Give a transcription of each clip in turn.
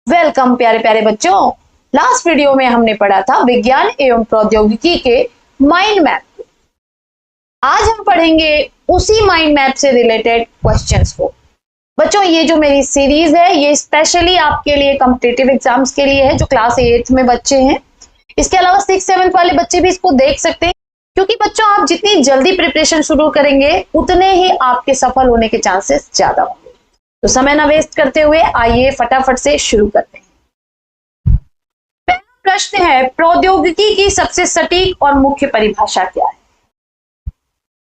Welcome प्यारे प्यारे बच्चों। लास्ट वीडियो में हमने पढ़ा था विज्ञान एवं प्रौद्योगिकी के माइंड मैप। आज हम पढ़ेंगे उसी माइंड मैप से रिलेटेड क्वेश्चंस को। बच्चों ये जो मेरी सीरीज है ये स्पेशली आपके लिए कॉम्पिटिटिव एग्जाम्स के लिए है जो क्लास 8th में बच्चे हैं। इसके अलावा 6th 7th वाले बच्चे भी इसको देख सकते हैं, क्योंकि बच्चों आप जितनी जल्दी प्रिपरेशन शुरू करेंगे उतने ही आपके सफल होने के चांसेस ज्यादा होंगे। तो समय ना वेस्ट करते हुए आइए फटाफट से शुरू करते हैं। पहला प्रश्न है, प्रौद्योगिकी की सबसे सटीक और मुख्य परिभाषा क्या है?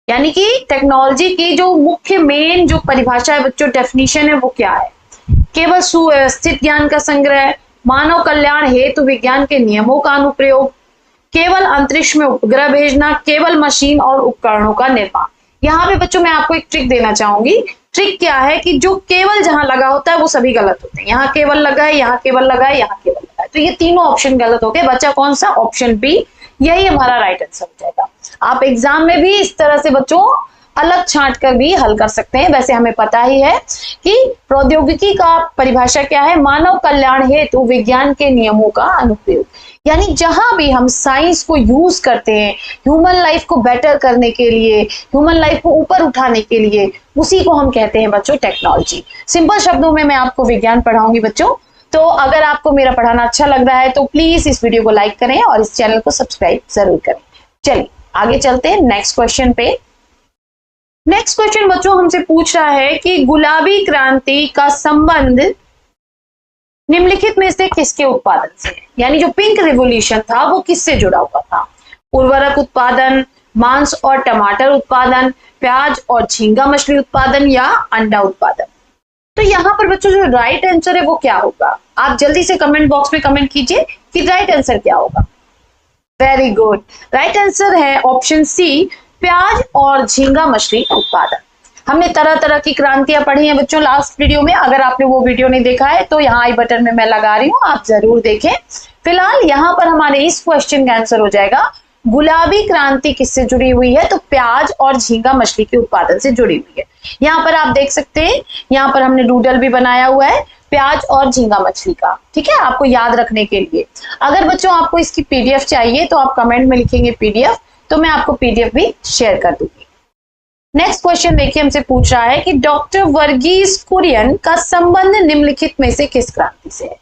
यानी कि टेक्नोलॉजी की जो मुख्य मेन जो परिभाषा है बच्चों, डेफिनेशन है, वो क्या है? केवल सुव्यवस्थित ज्ञान का संग्रह, मानव कल्याण हेतु विज्ञान के नियमों का अनुप्रयोग, केवल अंतरिक्ष में उपग्रह भेजना, केवल मशीन और उपकरणों का निर्माण। यहाँ पे बच्चों मैं आपको एक ट्रिक देना चाहूंगी। ट्रिक क्या है कि जो केवल जहां लगा होता है वो सभी गलत होते हैं। यहाँ केवल लगा है, यहाँ केवल लगा है, यहाँ केवल लगा है, तो ये तीनों ऑप्शन गलत हो गए। बच्चा कौन सा? ऑप्शन बी, यही हमारा राइट आंसर हो जाएगा। आप एग्जाम में भी इस तरह से बच्चों अलग छांट कर भी हल कर सकते हैं। वैसे हमें पता ही है कि प्रौद्योगिकी का परिभाषा क्या है? मानव कल्याण हेतु विज्ञान के नियमों का अनुप्रयोग। यानी जहां भी हम साइंस को यूज करते हैं ह्यूमन लाइफ को बेटर करने के लिए, ह्यूमन लाइफ को ऊपर उठाने के लिए, उसी को हम कहते हैं बच्चों टेक्नोलॉजी। सिंपल शब्दों में मैं आपको विज्ञान पढ़ाऊंगी बच्चों। तो अगर आपको मेरा पढ़ाना अच्छा लग रहा है तो प्लीज इस वीडियो को लाइक करें और इस चैनल को सब्सक्राइब जरूर करें। चलिए आगे चलते हैं नेक्स्ट क्वेश्चन पे। नेक्स्ट क्वेश्चन बच्चों हमसे पूछ रहा है कि गुलाबी क्रांति का संबंध निम्नलिखित में से किसके उत्पादन से? यानी जो पिंक रिवॉल्यूशन था वो किससे जुड़ा हुआ था? उर्वरक उत्पादन, मांस और टमाटर उत्पादन, प्याज और झींगा मछली उत्पादन या अंडा उत्पादन? तो यहाँ पर बच्चों जो राइट आंसर है वो क्या होगा? आप जल्दी से कमेंट बॉक्स में कमेंट कीजिए कि राइट आंसर क्या होगा। वेरी गुड, राइट आंसर है ऑप्शन सी, प्याज और झींगा मछली उत्पादन। हमने तरह तरह की क्रांतियां पढ़ी हैं बच्चों लास्ट वीडियो में। अगर आपने वो वीडियो नहीं देखा है तो यहाँ आई बटन में मैं लगा रही हूँ, आप जरूर देखें। फिलहाल यहाँ पर हमारे इस क्वेश्चन का आंसर हो जाएगा गुलाबी क्रांति किससे जुड़ी हुई है? तो प्याज और झींगा मछली के उत्पादन से जुड़ी हुई है। यहाँ पर आप देख सकते हैं, यहाँ पर हमने डूडल भी बनाया हुआ है प्याज और झींगा मछली का, ठीक है, आपको याद रखने के लिए। अगर बच्चों आपको इसकी पीडीएफ चाहिए तो आप कमेंट में लिखेंगे पीडीएफ, तो मैं आपको पीडीएफ भी शेयर कर दूंगी। नेक्स्ट क्वेश्चन देखिए हमसे पूछ रहा है कि डॉक्टर वर्गीस कुरियन का संबंध निम्नलिखित में से किस क्रांति से है?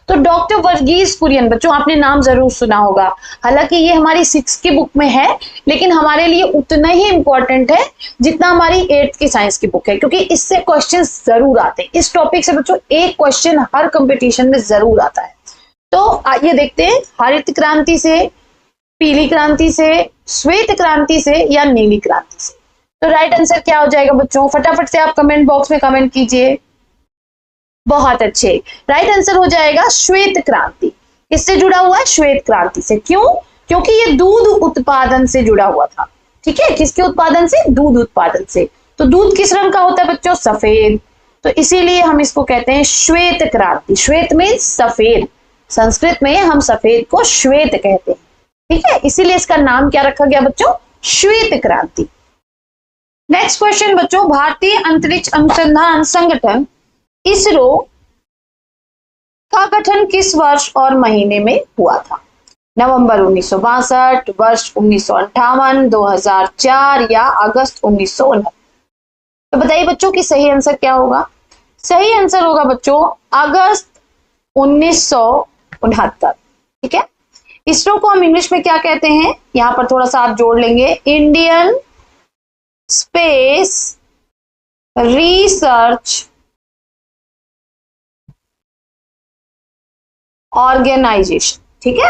तो डॉक्टर वर्गीस कुरियन बच्चों आपने नाम जरूर सुना होगा। हालांकि ये हमारी 6th की बुक में है, लेकिन हमारे लिए उतना ही इंपॉर्टेंट है जितना हमारी 8th की साइंस की बुक है, क्योंकि इससे क्वेश्चन जरूर आते हैं। इस टॉपिक से बच्चों एक क्वेश्चन हर कंपटीशन में जरूर आता है। तो आइए देखते हैं, हरित क्रांति से, पीली क्रांति से, श्वेत क्रांति से या नीली क्रांति से? तो राइट आंसर क्या हो जाएगा बच्चों? फटाफट से आप कमेंट बॉक्स में कमेंट कीजिए। बहुत अच्छे, राइट आंसर हो जाएगा श्वेत क्रांति। इससे जुड़ा हुआ है श्वेत क्रांति से। क्यों? क्योंकि ये दूध उत्पादन से जुड़ा हुआ था। ठीक है, किसके उत्पादन से? दूध उत्पादन से। तो दूध किस रंग का होता है बच्चों? सफेद। तो इसीलिए हम इसको कहते हैं श्वेत क्रांति। श्वेत में सफेद, संस्कृत में हम सफेद को श्वेत कहते हैं, ठीक है, इसीलिए इसका नाम क्या रखा गया बच्चों? श्वेत क्रांति। नेक्स्ट क्वेश्चन बच्चों, भारतीय अंतरिक्ष अनुसंधान संगठन इसरो का गठन किस वर्ष और महीने में हुआ था? नवंबर 1962, वर्ष 1958, 2004 या अगस्त 1969? तो बताइए बच्चों कि सही आंसर क्या होगा? सही आंसर होगा बच्चों अगस्त 1969, ठीक है। इसरो को हम इंग्लिश में क्या कहते हैं? यहां पर थोड़ा सा आप जोड़ लेंगे, इंडियन स्पेस रिसर्च ऑर्गेनाइजेशन, ठीक है।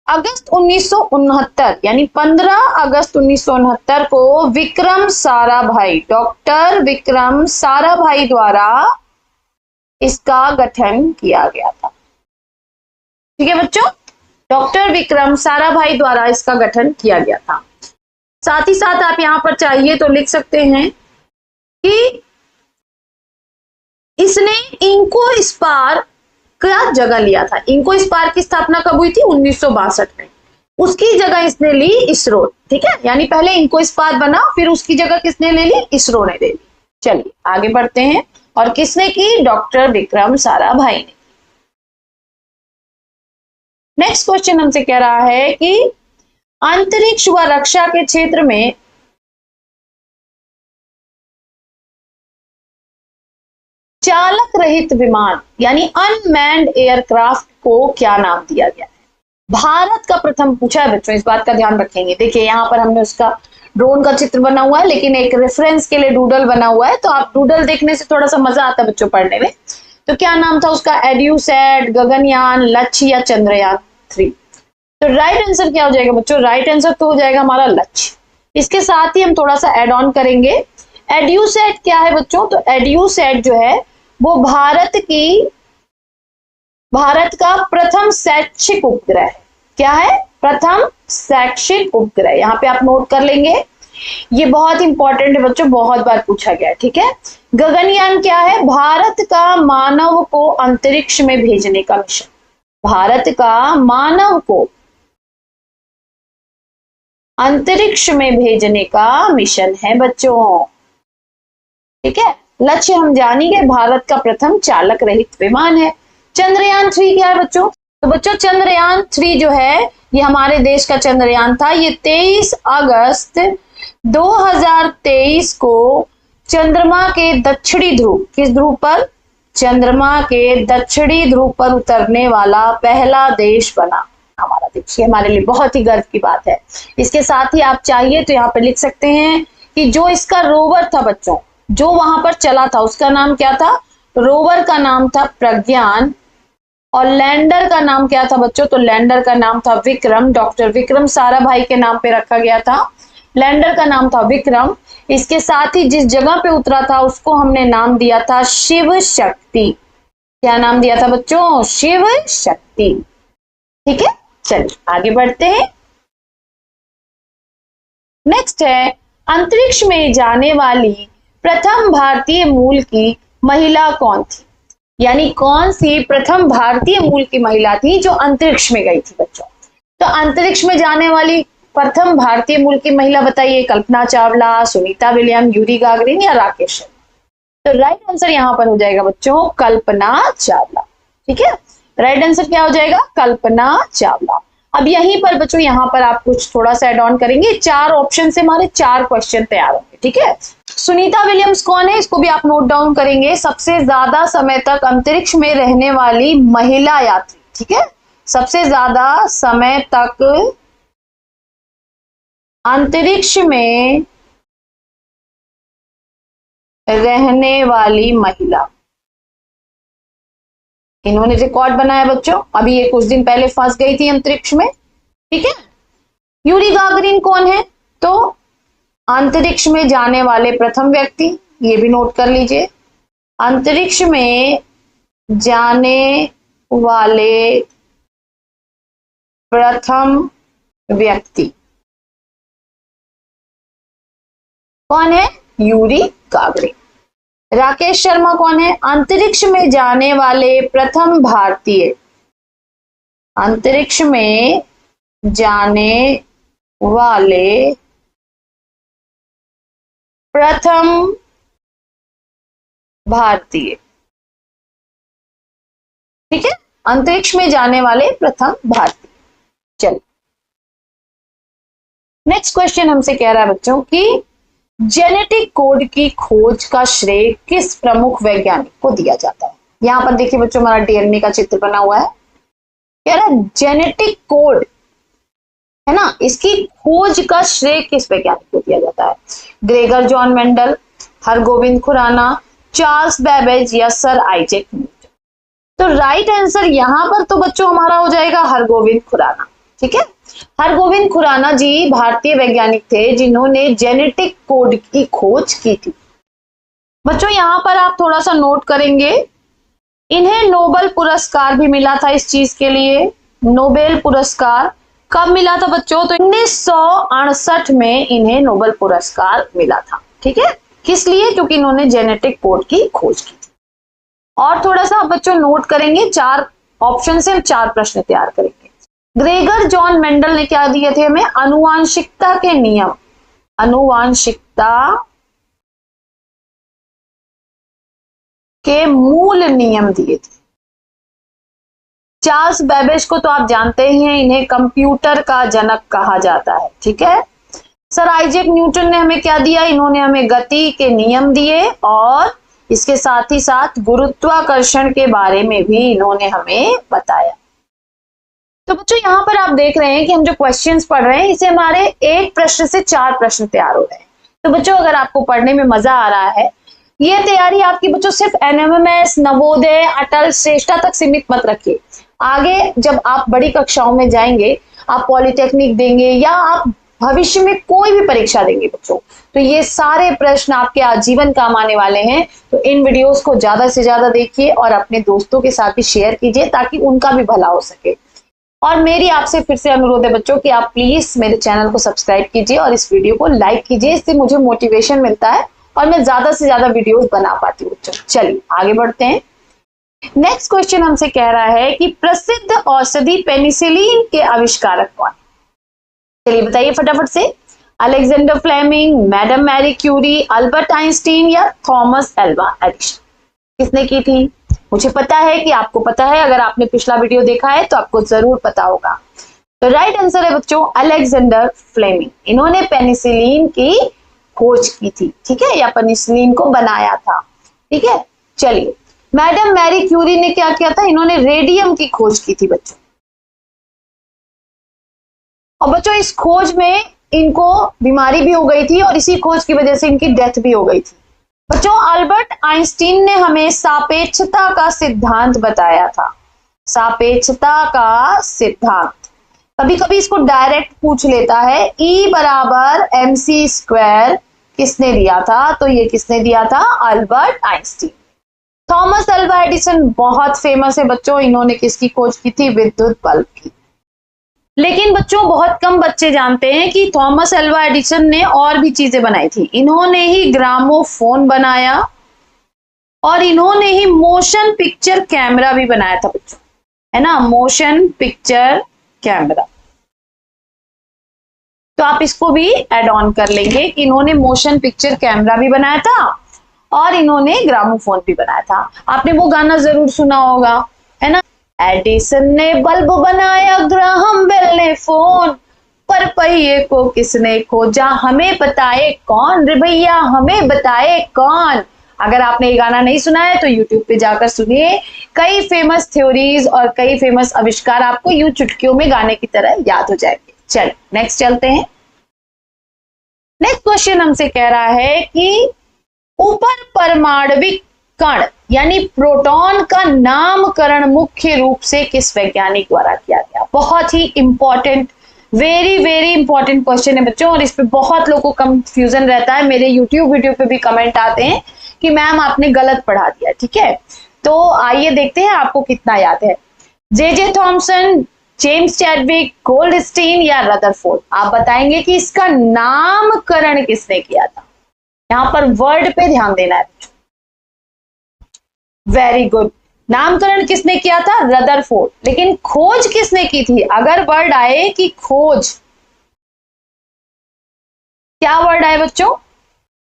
अगस्त 1969 यानी 15 अगस्त 1969 को विक्रम साराभाई, डॉक्टर विक्रम साराभाई द्वारा इसका गठन किया गया था, ठीक है बच्चों। डॉक्टर विक्रम साराभाई द्वारा इसका गठन किया गया था। साथ ही साथ आप यहां पर चाहिए तो लिख सकते हैं कि इसने इंको स्पार का जगह लिया था। इंको स्पार की स्थापना कब हुई थी? 1962 में। उसकी जगह इसने ली इसरो, ठीक है, यानी पहले इंको स्पार बना, फिर उसकी जगह किसने ले ली? इसरो ने ले ली। चलिए आगे बढ़ते हैं और किसने की? डॉक्टर विक्रम साराभाई ने। नेक्स्ट क्वेश्चन हमसे कह रहा है कि अंतरिक्ष व रक्षा के क्षेत्र में चालक रहित विमान यानी अनमैन्ड एयरक्राफ्ट को क्या नाम दिया गया है? भारत का प्रथम पूछा है बच्चों, इस बात का ध्यान रखेंगे। देखिए यहाँ पर हमने उसका ड्रोन का चित्र बना हुआ है, लेकिन एक रेफरेंस के लिए डूडल बना हुआ है, तो आप डूडल देखने से थोड़ा सा मजा आता है बच्चों पढ़ने में। तो क्या नाम था उसका? एड्यूसैट, गगनयान, लक्ष्य या चंद्रयान 3। तो राइट आंसर क्या हो जाएगा बच्चों? राइट आंसर तो हो जाएगा हमारा लक्ष्य। इसके साथ ही हम थोड़ा सा एड ऑन करेंगे। एड्यूसैट क्या है बच्चों? तो एड्यूसैट जो है वो भारत का प्रथम शैक्षिक उपग्रह है। क्या है? प्रथम शैक्षिक उपग्रह। यहाँ पे आप नोट कर लेंगे, ये बहुत इंपॉर्टेंट है बच्चों, बहुत बार पूछा गया है। ठीक है। गगनयान क्या है? भारत का मानव को अंतरिक्ष में भेजने का मिशन। भारत का मानव को अंतरिक्ष में भेजने का मिशन है बच्चों। ठीक है। लक्ष्य हम जानेंगे, भारत का प्रथम चालक रहित विमान है। चंद्रयान 3 क्या है बच्चों? तो बच्चों चंद्रयान 3 जो है ये हमारे देश का चंद्रयान था। ये 23 अगस्त 2023 को चंद्रमा के दक्षिणी ध्रुव, किस ध्रुव पर? चंद्रमा के दक्षिणी ध्रुव पर उतरने वाला पहला देश बना हमारा देश। ये हमारे लिए बहुत ही गर्व की बात है। इसके साथ ही आप चाहिए तो यहाँ पे लिख सकते हैं कि जो इसका रोवर था बच्चों, जो वहां पर चला था, उसका नाम क्या था? रोवर का नाम था प्रज्ञान। और लैंडर का नाम क्या था बच्चों? तो लैंडर का नाम था विक्रम। डॉक्टर विक्रम साराभाई के नाम पे रखा गया था। लैंडर का नाम था विक्रम। इसके साथ ही जिस जगह पे उतरा था उसको हमने नाम दिया था शिव शक्ति। क्या नाम दिया था बच्चों? शिव शक्ति। ठीक है, चलिए आगे बढ़ते हैं। नेक्स्ट है, अंतरिक्ष में जाने वाली प्रथम भारतीय मूल की महिला कौन थी? यानी कौन सी प्रथम भारतीय मूल की महिला थी जो अंतरिक्ष में गई थी बच्चों? तो अंतरिक्ष में जाने वाली प्रथम भारतीय मूल की महिला बताइए। Kalpana Chawla, Sunita William, Yuri Gagarin या राकेश शर्मा? तो राइट आंसर यहां पर हो जाएगा बच्चों कल्पना चावला। ठीक है, राइट आंसर क्या हो जाएगा? कल्पना चावला। अब यहीं पर बच्चों यहाँ पर आप कुछ थोड़ा सा एड ऑन करेंगे। 4 ऑप्शन से हमारे 4 क्वेश्चन तैयार होंगे। ठीक है, सुनीता विलियम्स कौन है इसको भी आप नोट डाउन करेंगे। सबसे ज्यादा समय तक अंतरिक्ष में रहने वाली महिला यात्री। ठीक है, सबसे ज्यादा समय तक अंतरिक्ष में रहने वाली महिला, इन्होंने रिकॉर्ड बनाया बच्चों। अभी ये कुछ दिन पहले फंस गई थी अंतरिक्ष में। ठीक है, यूरी गागरिन कौन है? तो अंतरिक्ष में जाने वाले प्रथम व्यक्ति, ये भी नोट कर लीजिए। अंतरिक्ष में जाने वाले प्रथम व्यक्ति कौन है? Yuri Gagarin. राकेश शर्मा कौन है? अंतरिक्ष में जाने वाले प्रथम भारतीय, अंतरिक्ष में जाने वाले प्रथम भारतीय। ठीक है, अंतरिक्ष में जाने वाले प्रथम भारतीय। चलो नेक्स्ट क्वेश्चन हमसे कह रहा है बच्चों कि जेनेटिक कोड की खोज का श्रेय किस प्रमुख वैज्ञानिक को दिया जाता है? यहां पर देखिए बच्चों हमारा डीएनए का चित्र बना हुआ है। कह रहा है जेनेटिक कोड है ना, इसकी खोज का श्रेय किस वैज्ञानिक को दिया जाता है? Gregor John Mendel, Hargobind Khorana, Charles Babbage या सर आइजैक न्यूटन? तो राइट आंसर यहां पर तो बच्चों हमारा हो जाएगा हरगोविंद खुराना। ठीक है, हरगोविंद खुराना जी भारतीय वैज्ञानिक थे जिन्होंने जेनेटिक कोड की खोज की थी। बच्चों यहां पर आप थोड़ा सा नोट करेंगे, इन्हें नोबेल पुरस्कार भी मिला था इस चीज के लिए। नोबेल पुरस्कार कब मिला था बच्चों? तो 1968 में इन्हें नोबेल पुरस्कार मिला था। ठीक है, किस लिए? क्योंकि इन्होंने जेनेटिक कोड की खोज की थी। और थोड़ा सा बच्चों नोट करेंगे, 4 ऑप्शन से हम 4 प्रश्न तैयार करेंगे। ग्रेगर जॉन मेंडल ने क्या दिए थे हमें? आनुवांशिकता के नियम, आनुवांशिकता के मूल नियम दिए थे। चार्ल्स बेबेज को तो आप जानते ही हैं, इन्हें कंप्यूटर का जनक कहा जाता है, ठीक है। सर आइजैक न्यूटन ने हमें क्या दिया, इन्होंने हमें गति के नियम दिए और इसके साथ ही साथ गुरुत्वाकर्षण के बारे में भी इन्होंने हमें बताया। तो बच्चों यहाँ पर आप देख रहे हैं कि हम जो क्वेश्चंस पढ़ रहे हैं इसे हमारे एक प्रश्न से 4 प्रश्न तैयार हो रहे हैं। तो बच्चों अगर आपको पढ़ने में मजा आ रहा है, ये तैयारी आपकी बच्चों सिर्फ एनएमएमएस, नवोदय, अटल, श्रेष्ठा तक सीमित मत रखिए। आगे जब आप बड़ी कक्षाओं में जाएंगे, आप पॉलिटेक्निक देंगे या आप भविष्य में कोई भी परीक्षा देंगे बच्चों, तो ये सारे प्रश्न आपके आजीवन काम आने वाले हैं। तो इन वीडियोस को ज्यादा से ज्यादा देखिए और अपने दोस्तों के साथ भी शेयर कीजिए ताकि उनका भी भला हो सके। और मेरी आपसे फिर से अनुरोध है बच्चों कि आप प्लीज मेरे चैनल को सब्सक्राइब कीजिए और इस वीडियो को लाइक कीजिए, इससे मुझे मोटिवेशन मिलता है और मैं ज्यादा से ज्यादा वीडियोस बना पाती हूँ बच्चों। चलिए आगे बढ़ते हैं। नेक्स्ट क्वेश्चन हमसे कह रहा है कि प्रसिद्ध औषधि पेनिसिलिन के आविष्कारक कौन? चलिए बताइए फटाफट से। Alexander Fleming, madam Marie Curie, Albert Einstein या थॉमस एल्वा एडिसन? किसने की थी? मुझे पता है कि आपको पता है, अगर आपने पिछला वीडियो देखा है तो आपको जरूर पता होगा। तो राइट आंसर है बच्चों अलेक्जेंडर फ्लेमिंग। इन्होंने पेनिसिलिन की खोज की थी, ठीक है, या पेनिसिलिन को बनाया था, ठीक है। चलिए मैडम मैरी क्यूरी ने क्या किया था? इन्होंने रेडियम की खोज की थी बच्चों। और बच्चों इस खोज में इनको बीमारी भी हो गई थी और इसी खोज की वजह से इनकी डेथ भी हो गई थी। बच्चों अल्बर्ट आइंस्टीन ने हमें सापेक्षता का सिद्धांत बताया था। सापेक्षता का सिद्धांत कभी कभी इसको डायरेक्ट पूछ लेता है। E बराबर mc² किसने दिया था? तो ये किसने दिया था? Albert Einstein. Thomas Alva Edison बहुत फेमस है बच्चों, इन्होंने किसकी खोज की थी? विद्युत बल्ब की। लेकिन बच्चों बहुत कम बच्चे जानते हैं कि थॉमस एल्वा एडिसन ने और भी चीजें बनाई थी। इन्होंने ही ग्रामोफोन बनाया और इन्होंने ही मोशन पिक्चर कैमरा भी बनाया था बच्चों, है ना, मोशन पिक्चर कैमरा। तो आप इसको भी एड ऑन कर लेंगे कि इन्होंने मोशन पिक्चर कैमरा भी बनाया था और इन्होंने ग्रामोफोन भी बनाया था। आपने वो गाना जरूर सुना होगा, है ना, एडिसन ने बल्ब बनाया, ग्राहम बेल ने फोन, पर पहिए को किसने खोजा, हमें बताए कौन रे भैया, हमें बताए कौन। अगर आपने ये गाना नहीं सुना है तो यूट्यूब पे जाकर सुनिए। कई फेमस थ्योरीज और कई फेमस आविष्कार आपको यूं चुटकियों में गाने की तरह याद हो जाएंगे। चलो नेक्स्ट चलते हैं। नेक्स्ट क्वेश्चन हमसे कह रहा है कि ऊपर परमाणविक कण यानी प्रोटॉन का नामकरण मुख्य रूप से किस वैज्ञानिक द्वारा किया गया? बहुत ही important, very very important question है बच्चों और इस पे बहुत लोगों को कंफ्यूजन रहता है। मेरे यूट्यूब वीडियो पे भी कमेंट आते हैं कि मैम आपने गलत पढ़ा दिया, ठीक है। तो आइए देखते हैं आपको कितना याद है। J Thomson, James Chadwick, Goldstein या रदरफोर्ड? आप बताएंगे कि इसका नामकरण किसने किया था। यहां पर वर्ड पे ध्यान देना है। वेरी गुड, नामकरण किसने किया था? रदरफोर्ड। लेकिन खोज किसने की थी? अगर वर्ड आए कि खोज, क्या वर्ड आए बच्चों?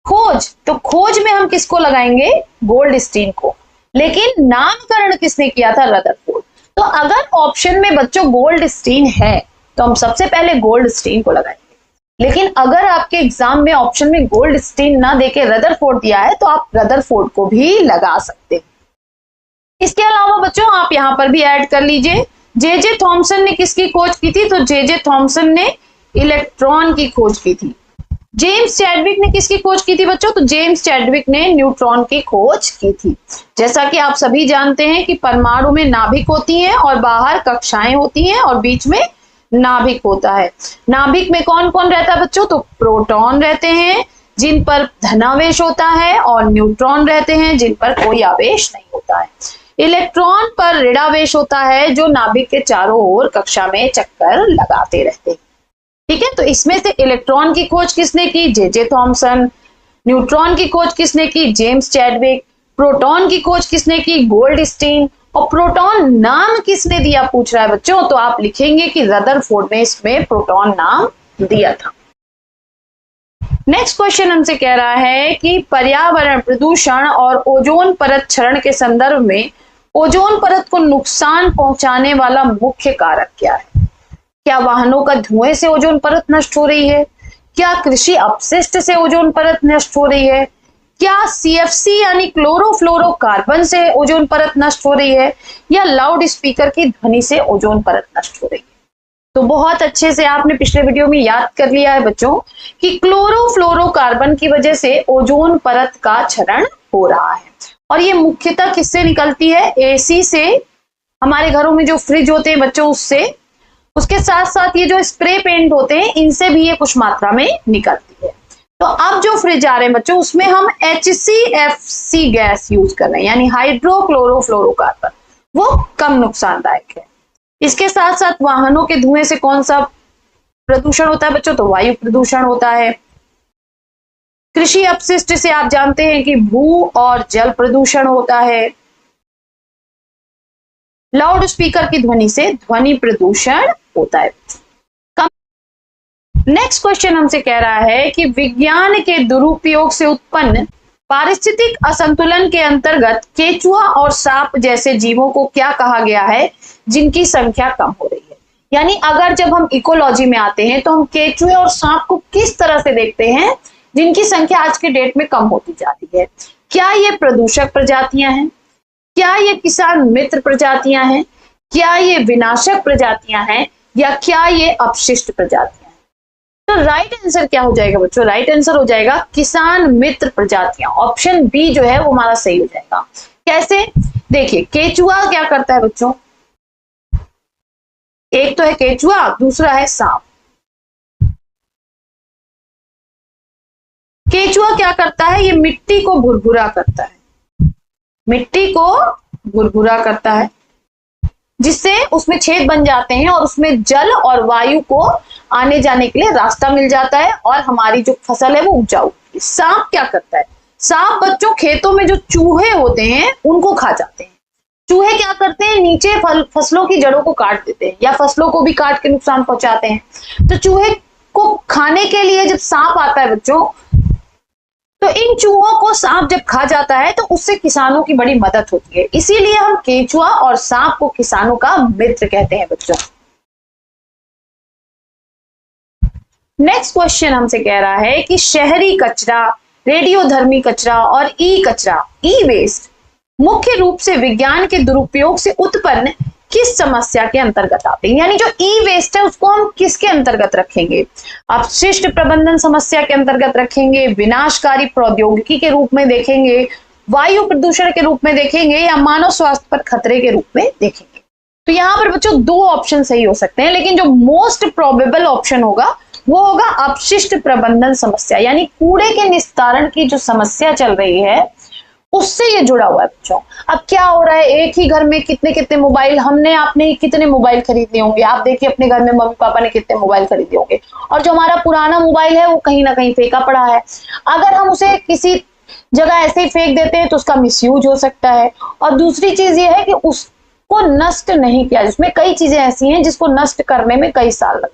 खोज। तो खोज में हम किसको लगाएंगे? गोल्डस्टीन को। लेकिन नामकरण किसने किया था? रदरफोर्ड। तो अगर ऑप्शन में बच्चों गोल्डस्टीन है तो हम सबसे पहले गोल्डस्टीन को लगाएंगे। लेकिन अगर आपके एग्जाम में ऑप्शन में गोल्डस्टीन ना देके रदरफोर्ड दिया है तो आप रदरफोर्ड को भी लगा सकते हैं। इसके अलावा बच्चों आप यहां पर भी ऐड कर लीजिए, जे थॉमसन ने किसकी खोज की थी? तो जे थॉमसन ने इलेक्ट्रॉन की खोज की थी। जेम्स चैडविक ने किसकी खोज की थी बच्चों? तो जेम्स चैडविक ने न्यूट्रॉन की खोज की थी। जैसा कि आप सभी जानते हैं कि परमाणु में नाभिक होती हैं और बाहर कक्षाएं होती हैं और बीच में नाभिक होता है। नाभिक में कौन कौन रहता है बच्चों? तो प्रोटॉन रहते हैं जिन पर धनावेश होता है और न्यूट्रॉन रहते हैं जिन पर कोई आवेश नहीं होता है। इलेक्ट्रॉन पर ऋणावेश होता है जो नाभिक के चारों ओर कक्षा में चक्कर लगाते रहते हैं, ठीक है। तो इसमें से इलेक्ट्रॉन की खोज किसने की? J Thomson. न्यूट्रॉन की खोज किसने की? James Chadwick. प्रोटॉन की खोज किसने की? गोल्डस्टीन। और प्रोटॉन नाम किसने दिया पूछ रहा है बच्चों? तो आप लिखेंगे कि रदरफोर्ड ने इसमें प्रोटॉन नाम दिया था। नेक्स्ट क्वेश्चन हमसे कह रहा है कि पर्यावरण प्रदूषण और ओजोन परत क्षरण के संदर्भ में ओजोन परत को नुकसान पहुंचाने वाला मुख्य कारक क्या है? क्या वाहनों का धुएं से ओजोन परत नष्ट हो रही है? क्या कृषि अपशिष्ट से ओजोन परत नष्ट हो रही है? क्या सीएफसी यानी क्लोरोफ्लोरोकार्बन से ओजोन परत नष्ट हो रही है? या लाउड स्पीकर की ध्वनि से ओजोन परत नष्ट हो रही है? तो बहुत अच्छे से आपने पिछले वीडियो में याद कर लिया है बच्चों कि क्लोरोफ्लोरोकार्बन की वजह से ओजोन परत का क्षरण हो रहा है, और ये मुख्यतः किससे निकलती है? एसी से, हमारे घरों में जो फ्रिज होते हैं बच्चों उससे, उसके साथ साथ ये जो स्प्रे पेंट होते हैं इनसे भी ये कुछ मात्रा में निकलती है। तो अब जो फ्रिज आ रहे हैं बच्चों उसमें हम HCFC गैस यूज कर रहे हैं, यानी हाइड्रोक्लोरोफ्लोरोकार्बन, वो कम नुकसानदायक है। इसके साथ साथ वाहनों के धुएं से कौन सा प्रदूषण होता है बच्चों? तो वायु प्रदूषण होता है। कृषि अपशिष्ट से आप जानते हैं कि भू और जल प्रदूषण होता है। लाउड स्पीकर की ध्वनि से ध्वनि प्रदूषण होता है। नेक्स्ट क्वेश्चन हमसे कह रहा है कि विज्ञान के दुरुपयोग से उत्पन्न पारिस्थितिक असंतुलन के अंतर्गत केचुआ और सांप जैसे जीवों को क्या कहा गया है जिनकी संख्या कम हो रही है? यानी अगर जब हम इकोलॉजी में आते हैं तो हम केचुए और सांप को किस तरह से देखते हैं जिनकी संख्या आज के डेट में कम होती जा रही है? क्या ये प्रदूषक प्रजातियां हैं? क्या ये किसान मित्र प्रजातियां हैं? क्या ये विनाशक प्रजातियां हैं? या क्या ये अपशिष्ट प्रजातियां? तो राइट आंसर क्या हो जाएगा बच्चों? राइट आंसर हो जाएगा किसान मित्र प्रजातियां। ऑप्शन बी जो है वो हमारा सही हो जाएगा। कैसे? देखिए, केचुआ क्या करता है बच्चों? एक तो है केचुआ, दूसरा है सांप। केचुआ क्या करता है? ये मिट्टी को भुरभुरा करता है, मिट्टी को भुरभुरा करता है जिससे उसमें छेद बन जाते हैं और उसमें जल और वायु को आने जाने के लिए रास्ता मिल जाता है और हमारी जो फसल है वो उपजाऊ होती है। सांप क्या करता है? सांप बच्चों खेतों में जो चूहे होते हैं उनको खा जाते हैं। चूहे क्या करते हैं? नीचे फसलों की जड़ों को काट देते हैं या फसलों को भी काट के नुकसान पहुंचाते हैं। तो चूहे को खाने के लिए जब सांप आता है बच्चों, तो इन चूहों को सांप जब खा जाता है तो उससे किसानों की बड़ी मदद होती है। इसीलिए हम केचुआ और सांप को किसानों का मित्र कहते हैं बच्चों। नेक्स्ट क्वेश्चन हमसे कह रहा है कि शहरी कचरा, रेडियोधर्मी कचरा और ई कचरा, ई वेस्ट मुख्य रूप से विज्ञान के दुरुपयोग से उत्पन्न किस समस्या के अंतर्गत आते हैं? यानी जो ई वेस्ट है उसको हम किसके अंतर्गत रखेंगे? अपशिष्ट प्रबंधन समस्या के अंतर्गत रखेंगे, विनाशकारी प्रौद्योगिकी के रूप में देखेंगे, वायु प्रदूषण के रूप में देखेंगे, या मानव स्वास्थ्य पर खतरे के रूप में देखेंगे? तो यहाँ पर बच्चों दो ऑप्शन सही हो सकते हैं, लेकिन जो मोस्ट प्रोबेबल ऑप्शन होगा वो होगा अपशिष्ट प्रबंधन समस्या, यानी कूड़े के निस्तारण की जो समस्या चल रही है उससे ये जुड़ा हुआ है बच्चों। अब क्या हो रहा है, एक ही घर में कितने कितने मोबाइल, हमने आपने कितने मोबाइल खरीदे होंगे, आप देखिए अपने घर में मम्मी पापा ने कितने मोबाइल खरीदे होंगे, और जो हमारा पुराना मोबाइल है वो कहीं ना कहीं फेंका पड़ा है। अगर हम उसे किसी जगह ऐसे ही फेंक देते हैं तो उसका मिसयूज हो सकता है। और दूसरी चीज ये है कि उसको नष्ट नहीं किया, जिसमें कई चीजें ऐसी हैं जिसको नष्ट करने में कई साल लगते,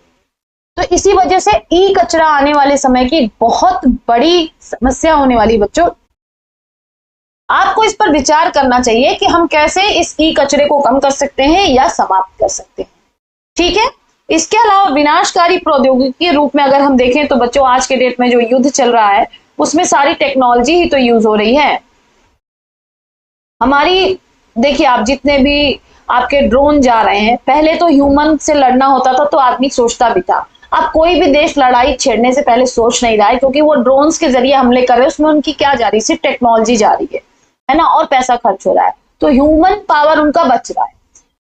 तो इसी वजह से ई कचरा आने वाले समय की बहुत बड़ी समस्या होने वाली बच्चों। आपको इस पर विचार करना चाहिए कि हम कैसे इस ई कचरे को कम कर सकते हैं या समाप्त कर सकते हैं। ठीक है, इसके अलावा विनाशकारी प्रौद्योगिकी के रूप में अगर हम देखें तो बच्चों आज के डेट में जो युद्ध चल रहा है उसमें सारी टेक्नोलॉजी ही तो यूज हो रही है हमारी। देखिए, आप जितने भी आपके ड्रोन जा रहे हैं, पहले तो ह्यूमन से लड़ना होता था तो आदमी सोचता भी था। अब कोई भी देश लड़ाई छेड़ने से पहले सोच नहीं रहा है, क्योंकि वो ड्रोन्स के जरिए हमले कर रहे हैं, उसमें उनकी क्या जा रही है? सिर्फ टेक्नोलॉजी जा रही है ना, और पैसा खर्च हो रहा है, तो ह्यूमन पावर उनका बच रहा है।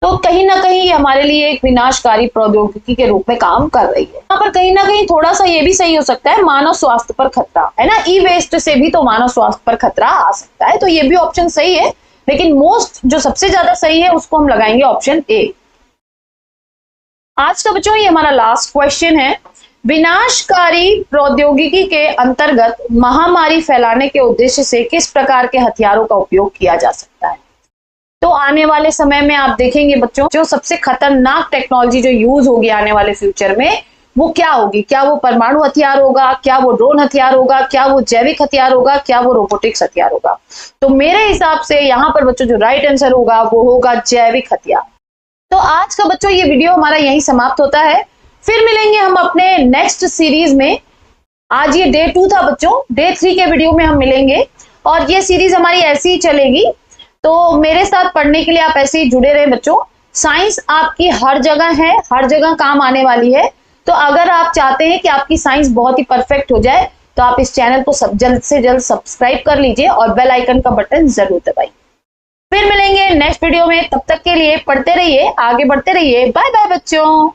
तो कहीं ना कहीं हमारे लिए एक विनाशकारी प्रौद्योगिकी के रूप में काम कर रही है। यहाँ पर कहीं ना कहीं थोड़ा सा ये भी सही हो सकता है, मानव स्वास्थ्य पर खतरा है ना, ई वेस्ट से भी तो मानव स्वास्थ्य पर खतरा आ सकता है, तो ये भी ऑप्शन सही है, लेकिन मोस्ट जो सबसे ज्यादा सही है उसको हम लगाएंगे ऑप्शन ए। आज का बच्चों ये हमारा लास्ट क्वेश्चन है, विनाशकारी प्रौद्योगिकी के अंतर्गत महामारी फैलाने के उद्देश्य से किस प्रकार के हथियारों का उपयोग किया जा सकता है? तो आने वाले समय में आप देखेंगे बच्चों, जो सबसे खतरनाक टेक्नोलॉजी जो यूज होगी आने वाले फ्यूचर में, वो क्या होगी, क्या वो परमाणु हथियार होगा, क्या वो ड्रोन हथियार होगा, क्या वो जैविक हथियार होगा, क्या वो रोबोटिक्स हथियार होगा। तो मेरे हिसाब से यहाँ पर बच्चों जो राइट आंसर होगा वो होगा जैविक हथियार। तो आज का बच्चों ये वीडियो हमारा यहीं समाप्त होता है, फिर मिलेंगे हम अपने नेक्स्ट सीरीज में। आज ये डे 2 था बच्चों, डे 3 के वीडियो में हम मिलेंगे और ये सीरीज हमारी ऐसी ही चलेगी। तो मेरे साथ पढ़ने के लिए आप ऐसे ही जुड़े रहे बच्चों। साइंस आपकी हर जगह है, हर जगह काम आने वाली है। तो अगर आप चाहते हैं कि आपकी साइंस बहुत ही परफेक्ट हो जाए तो आप इस चैनल को जल्द से जल्द सब्सक्राइब कर लीजिए और बेल आइकन का बटन जरूर दबाइए। फिर मिलेंगे नेक्स्ट वीडियो में, तब तक के लिए पढ़ते रहिए, आगे बढ़ते रहिए। बाय बाय बच्चों।